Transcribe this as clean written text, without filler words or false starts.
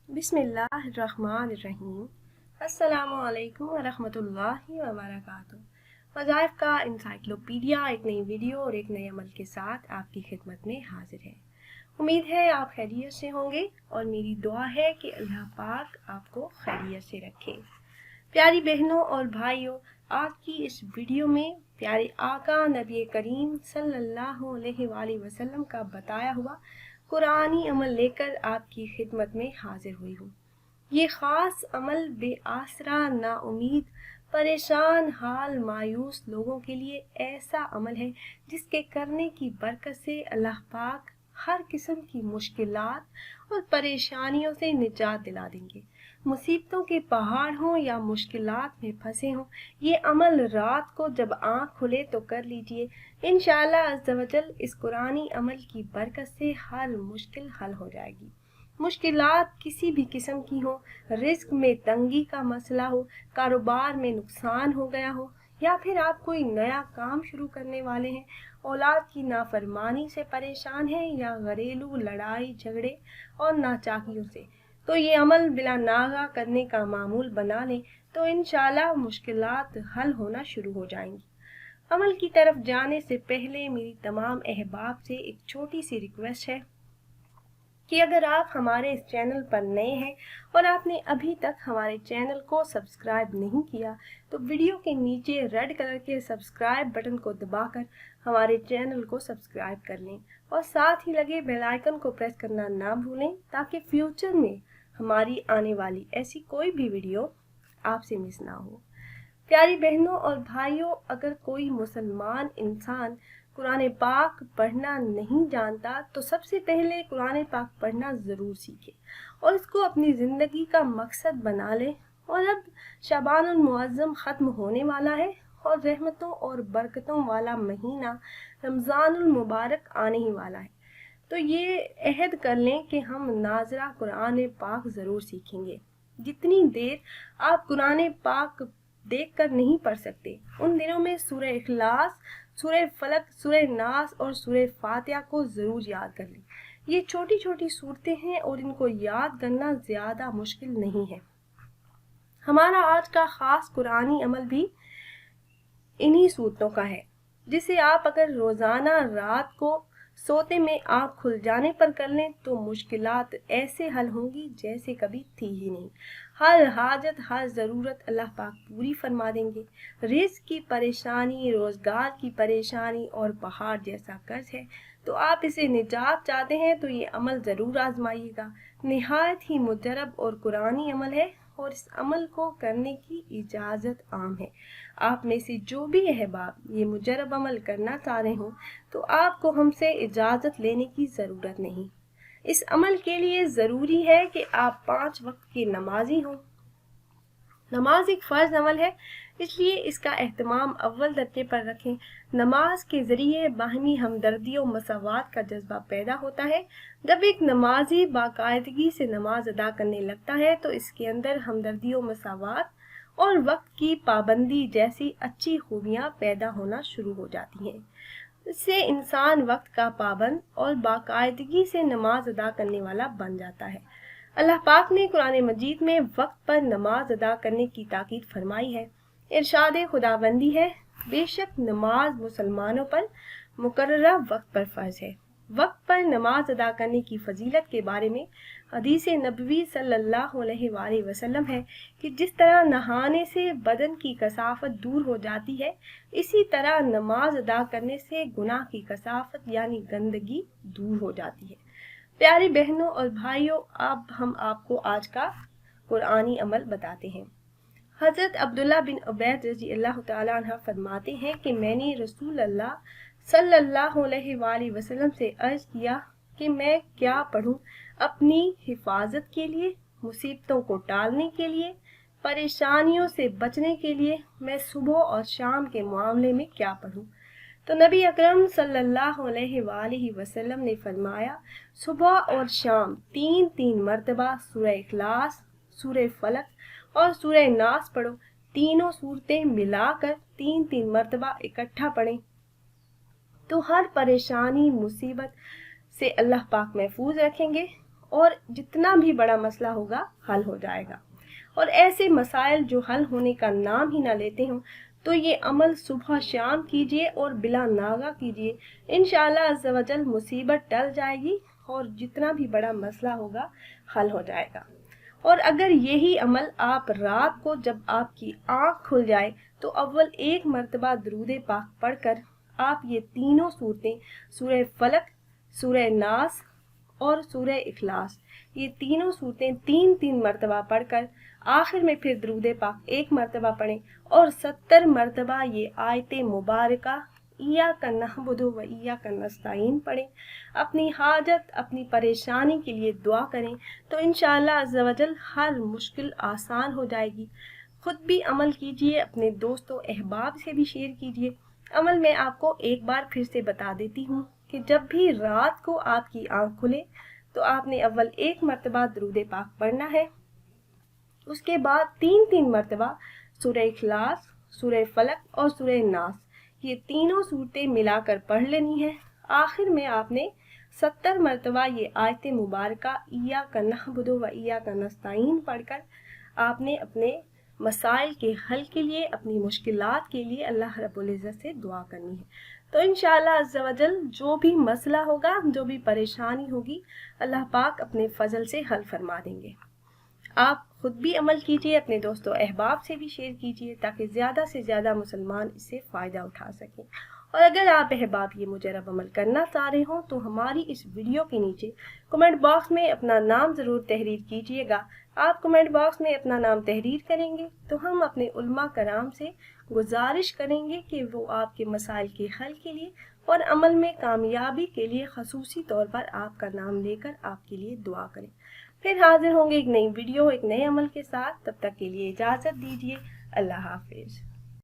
बिस्मिल्लाहिर्रहमानिर्रहीम। अस्सलामु अलैकुम वरहमतुल्लाहि वबरकातुहू। वज़ाइफ का इंसाइक्लोपीडिया एक नई वीडियो और एक नए अमल के साथ आपकी खिदमत में हाजिर है। उम्मीद है आप खैरियत से होंगे और मेरी दुआ है कि अल्लाह पाक आपको खैरियत से रखे। प्यारी बहनों और भाइयों, आज की इस वीडियो में प्यारे आका नबी करीम सल्लल्लाहु अलैहि वसल्लम का बताया हुआ कुरानी अमल लेकर आपकी खिदमत में हाजिर हुई हूँ। ये ख़ास अमल बेआसरा, नाउमीद, परेशान हाल, मायूस लोगों के लिए ऐसा अमल है जिसके करने की बरकत से अल्लाह पाक हर किस्म की मुश्किलात और परेशानियों से निजात दिला देंगे। मुसीबतों के पहाड़ हों या मुश्किलात में फंसे हों, ये अमल रात को जब आँख खुले तो कर लीजिए। इंशाअल्लाह अज़्ज़वजल इस कुरानी अमल की बरकत से हर मुश्किल हल हो जाएगी। मुश्किलात किसी भी किस्म की हो, रिस्क में तंगी का मसला हो, कारोबार में नुकसान हो गया हो, या फिर आप कोई नया काम शुरू करने वाले हैं, औलाद की नाफरमानी से परेशान हैं, या घरेलू लड़ाई झगड़े और नाचाकियों से, तो ये अमल बिला नागा करने का मामूल बना लें तो इंशाअल्लाह मुश्किलात हल होना शुरू हो जाएंगी। अमल की तरफ जाने से पहले मेरी तमाम अहबाब से एक छोटी सी रिक्वेस्ट है कि अगर आप हमारे इस चैनल पर नए हैं और आपने अभी तक हमारे चैनल को सब्सक्राइब नहीं किया तो वीडियो के नीचे रेड कलर के सब्सक्राइब बटन को दबाकर हमारे चैनल को सब्सक्राइब कर लें और साथ ही लगे बेल आइकन को प्रेस करना ना भूलें ताकि फ्यूचर में हमारी आने वाली ऐसी कोई भी वीडियो आपसे मिस ना हो। प्यारी बहनों और भाइयों, अगर कोई मुसलमान इंसान कुरान पाक पढ़ना नहीं जानता तो सबसे पहले कुरान पाक पढ़ना ज़रूर सीखे और इसको अपनी ज़िंदगी का मकसद बना ले। और अब शबानुल मुअज़्ज़म ख़त्म होने वाला है और रहमतों और बरकतों वाला महीना रमज़ानुल मुबारक आने ही वाला है, तो ये अहद कर लें कि हम नाज़रा कुरान पाक ज़रूर सीखेंगे। जितनी देर आप कुरान पाक देख कर नहीं पढ़ सकते, उन दिनों में सूरह इखलास, सूरह फलक, सूरह नास और सूरह फातिहा को ज़रूर याद कर लें। ये छोटी छोटी सूरतें हैं और इनको याद करना ज़्यादा मुश्किल नहीं है। हमारा आज का ख़ास कुरानी अमल भी इन्हीं सूरतों का है, जिसे आप अगर रोज़ाना रात को सोते में आँख खुल जाने पर कर लें तो मुश्किलात ऐसे हल होंगी जैसे कभी थी ही नहीं। हर हाजत, हर ज़रूरत अल्लाह पाक पूरी फरमा देंगे। रिज़्क़ की परेशानी, रोज़गार की परेशानी और पहाड़ जैसा कर्ज है तो आप इसे निजात चाहते हैं तो ये अमल ज़रूर आजमाइएगा। निहायत ही मुजरब और कुरानी अमल है और इस अमल को करने की इजाज़त आम है। आप में से जो भी अहबाब ये मुजरब अमल करना चाह रहे हों तो आपको हमसे इजाज़त लेने की ज़रूरत नहीं। इस अमल के लिए ज़रूरी है कि आप 5 वक्त के नमाजी हों। नमाज एक फ़र्ज अमल है, इसलिए इसका एहतमाम अव्वल दर्जे पर रखें। नमाज के ज़रिए बाहमी हमदर्दी और मसावात का जज्बा पैदा होता है। जब एक नमाजी बाकायदगी से नमाज अदा करने लगता है तो इसके अंदर हमदर्दी और मसावात और वक्त की पाबंदी जैसी अच्छी खूबियाँ पैदा होना शुरू हो जाती हैं। इससे इंसान वक्त का पाबंद और बाकायदगी से नमाज अदा करने वाला बन जाता है। अल्लाह पाक ने कुरान मजीद में वक्त पर नमाज अदा करने की ताकीद फरमाई है। इरशाद खुदाबंदी है, बेशक नमाज मुसलमानों पर मुकर्ररा वक्त पर फ़र्ज है। वक्त पर नमाज अदा करने की फजीलत के बारे में हदीस नबवी सल्लल्लाहु अलैहि वसल्लम है कि जिस तरह नहाने से बदन की कसाफत दूर हो जाती है, इसी तरह नमाज अदा करने से गुनाह की कसाफत यानी गंदगी दूर हो जाती है। प्यारी बहनों और भाइयों, अब हम आपको आज का कुरानी अमल बताते हैं। हज़रत अब्दुल्ला बिन उबैद रज़ी अल्लाह तआला अन्हु फरमाते हैं कि मैंने रसूल अल्लाह सल्लल्लाहु अलैहि वसल्लम से अर्ज़ किया कि मैं क्या पढ़ूं अपनी हिफाजत के लिए, मुसीबतों को टालने के लिए, परेशानियों से बचने के लिए। मैं सुबह और शाम के मामले में क्या पढ़ूं? तो नबी अकरम सल्लल्लाहु अलैहि वसल्लम ने फरमाया, सुबह और शाम 3-3 मरतबा सूरह इखलास, सूरह फलक और सूरह नास पढ़ो। तीनों सूरतें मिलाकर 3-3 मरतबा इकट्ठा पढ़ें तो हर परेशानी, मुसीबत से अल्लाह पाक महफूज रखेंगे اور جتنا بھی بڑا مسئلہ ہوگا حل ہو جائے گا۔ اور ایسے مسائل جو حل ہونے کا نام ہی نہ لیتے ہوں تو یہ عمل صبح شام کیجئے اور بلا ناغہ کیجئے، انشاءاللہ عز و جل مصیبت ٹل جائے گی اور جتنا بھی بڑا مسئلہ ہوگا حل ہو جائے گا۔ اور اگر یہی عمل آپ رات کو جب آپ کی آنکھ کھل جائے تو اول ایک مرتبہ درود پاک پڑھ کر آپ یہ تینوں صورتیں، سورہ فلق، سورہ ناس اور سورہ اخلاص، یہ تینوں صورتیں 3 مرتبہ پڑھ کر آخر میں پھر درود پاک ایک مرتبہ پڑھیں اور 70 مرتبہ یہ آیت مبارکہ ایاک نعبد و ایاک نستعین پڑھیں، اپنی حاجت، اپنی پریشانی کے لیے دعا کریں تو انشاءاللہ عز و جل ہر مشکل آسان ہو جائے گی۔ خود بھی عمل کیجئے، اپنے دوست و احباب سے بھی شیئر کیجئے۔ عمل میں آپ کو ایک بار پھر سے بتا دیتی ہوں کہ جب بھی رات کو آپ کی آنکھ کھلے تو آپ نے اول ایک مرتبہ درود پاک پڑھنا ہے، اس کے بعد 3 مرتبہ سورہ اخلاص، سورہ فلق اور سورہ ناس، یہ تینوں صورتیں ملا کر پڑھ لینی ہیں۔ آخر میں آپ نے 70 مرتبہ یہ آیت مبارکہ ایاک نعبد و ایاک نستعین پڑھ کر آپ نے اپنے مسائل کے حل کے لیے، اپنی مشکلات کے لیے اللہ رب العزت سے دعا کرنی ہے۔ تو انشاءاللہ عز و جل جو بھی مسئلہ ہوگا، جو بھی پریشانی ہوگی، اللہ پاک اپنے فضل سے حل فرما دیں گے۔ آپ خود بھی عمل کیجئے، اپنے دوست و احباب سے بھی شیئر کیجئے تاکہ زیادہ سے زیادہ مسلمان اس سے فائدہ اٹھا سکیں۔ اور اگر آپ احباب یہ مجرب عمل کرنا چاہ رہے ہوں تو ہماری اس ویڈیو کے نیچے کمنٹ باکس میں اپنا نام ضرور تحریر کیجئے گا۔ آپ کمنٹ باکس میں اپنا نام تحریر کریں گے تو ہم اپنے علماء کرام سے گزارش کریں گے کہ وہ آپ کے مسائل کے حل کے لیے اور عمل میں کامیابی کے لیے خصوصی طور پر آپ کا نام لے کر آپ کے لیے دعا کریں۔ پھر حاضر ہوں گے ایک نئی ویڈیو، ایک نئے عمل کے ساتھ، تب تک کے لیے اجازت دیجیے۔ اللہ حافظ۔